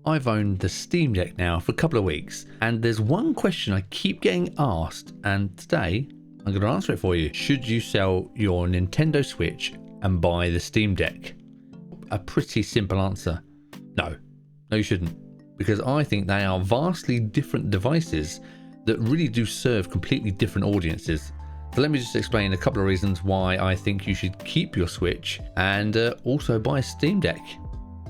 I've owned the Steam Deck now for a couple of weeks, and there's one question I keep getting asked, and today I'm going to answer it for you. Should you sell your Nintendo Switch and buy the Steam Deck? A pretty simple answer. No, you shouldn't, because I think they are vastly different devices that really do serve completely different audiences. So let me just explain a couple of reasons why I think you should keep your Switch and also buy a Steam Deck,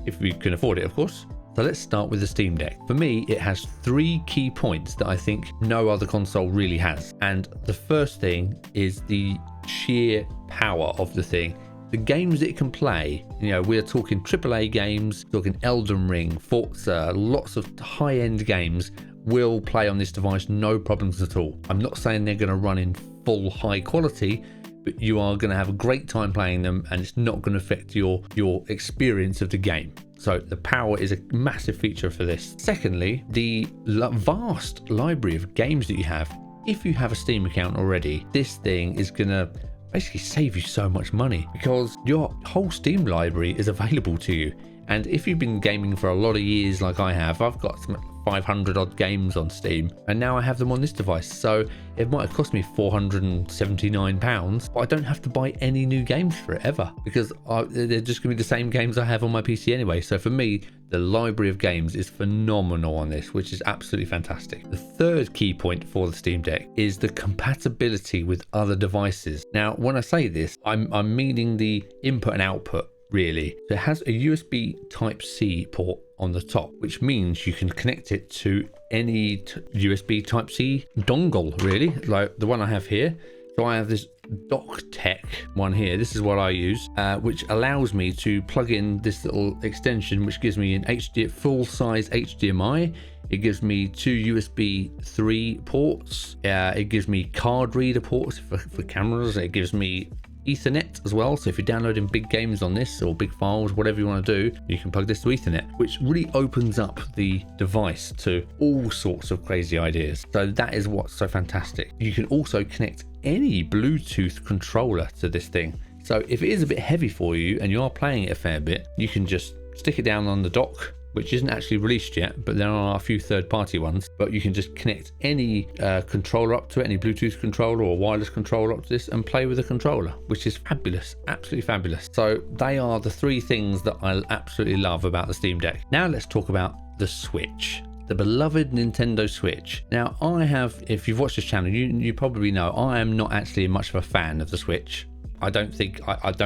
if you can afford it, of course. So let's start with the Steam Deck. For me, it has 3 key points that I think no other console really has. And the first thing is the sheer power of the thing. The games it can play, we're talking AAA games, talking Elden Ring, Forza, lots of high-end games will play on this device, no problems at all. I'm not saying they're going to run in full high quality, but you are going to have a great time playing them, and it's not going to affect your experience of the game. So the power is a massive feature for this. Secondly, the vast library of games that you have. If you have a Steam account already, this thing is going to basically save you so much money, because your whole Steam library is available to you. And if you've been gaming for a lot of years like I have, I've got some 500 odd games on Steam, and now I have them on this device. So it might have cost me £479, but I don't have to buy any new games for it ever, because they're just going to be the same games I have on my PC anyway. So for me, the library of games is phenomenal on this, which is absolutely fantastic. The third key point for the Steam Deck is the compatibility with other devices. Now, when I say this, I'm meaning the input and output. Really, so it has a USB Type-C port on the top, which means you can connect it to any USB Type-C dongle, really, like the one I have here. So I have this DockTech one here. This is what I use, which allows me to plug in this little extension, which gives me an full-size HDMI. It gives me 2 USB 3 ports. It gives me card reader ports for cameras. It gives me Ethernet as well, so if you're downloading big games on this or big files, whatever you want to do, you can plug this to Ethernet, which really opens up the device to all sorts of crazy ideas. So that is what's so fantastic. You can also connect any Bluetooth controller to this thing. So if it is a bit heavy for you and you are playing it a fair bit, you can just stick it down on the dock, which isn't actually released yet, but there are a few third-party ones. But you can just connect any controller up to it, any Bluetooth controller or wireless controller up to this, and play with the controller, which is fabulous, absolutely fabulous. So they are the 3 things that I absolutely love about the Steam Deck. Now let's talk about the Switch. The beloved Nintendo Switch. Now I have, if you've watched this channel, you probably know I am not actually much of a fan of the Switch. I don't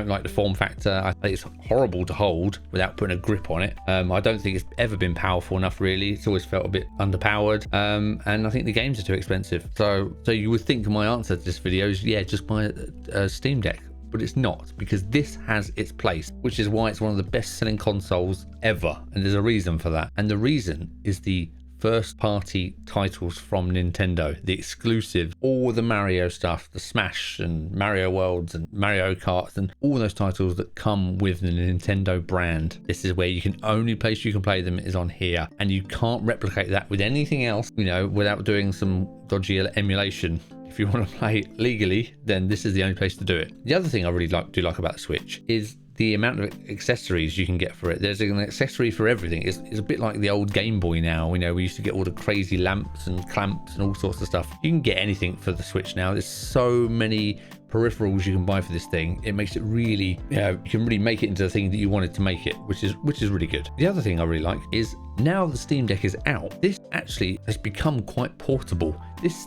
like the form factor. I think it's horrible to hold without putting a grip on it. I don't think it's ever been powerful enough, really. It's always felt a bit underpowered. And I think the games are too expensive. So you would think my answer to this video is, yeah, just buy a Steam Deck. But it's not, because this has its place, which is why it's one of the best-selling consoles ever. And there's a reason for that. And the reason is the first-party titles from Nintendo, the exclusive, all the Mario stuff, the Smash and Mario Worlds and Mario Kart and all those titles that come with the Nintendo brand. This is where only place you can play them is on here, and you can't replicate that with anything else, without doing some dodgy emulation. If you want to play it legally, then this is the only place to do it. The other thing I really do like about the Switch is the amount of accessories you can get for it. There's an accessory for everything. It's a bit like the old Game Boy now. We used to get all the crazy lamps and clamps and all sorts of stuff. You can get anything for the Switch now. There's so many peripherals you can buy for this thing. It makes it really, you can really make it into the thing that you wanted to make it, which is really good. The other thing I really like is now the Steam Deck is out, this actually has become quite portable.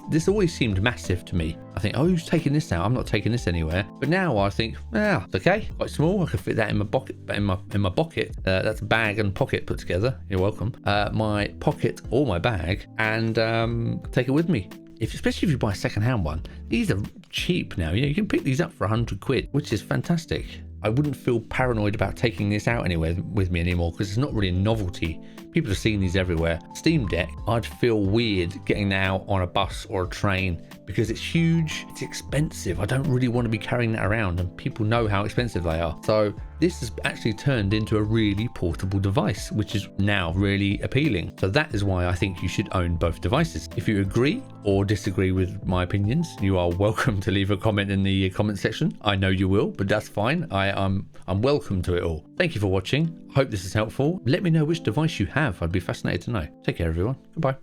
This always seemed massive to me. I think, oh, who's taking this out? I'm not taking this anywhere. But now I think, it's okay, quite small. I can fit that in my pocket. In my pocket. That's bag and pocket put together. You're welcome. My pocket or my bag, and take it with me. Especially if you buy a second-hand one, these are cheap now. You can pick these up for £100, which is fantastic. I wouldn't feel paranoid about taking this out anywhere with me anymore, because it's not really a novelty. People have seen these everywhere. Steam Deck, I'd feel weird getting out on a bus or a train because it's huge, it's expensive. I don't really want to be carrying that around, and people know how expensive they are. So this has actually turned into a really portable device, which is now really appealing. So that is why I think you should own both devices. If you agree or disagree with my opinions, you are welcome to leave a comment in the comment section. I know you will, but that's fine. I'm welcome to it all. Thank you for watching. Hope this is helpful. Let me know which device you have. I'd be fascinated to know. Take care, everyone. Goodbye.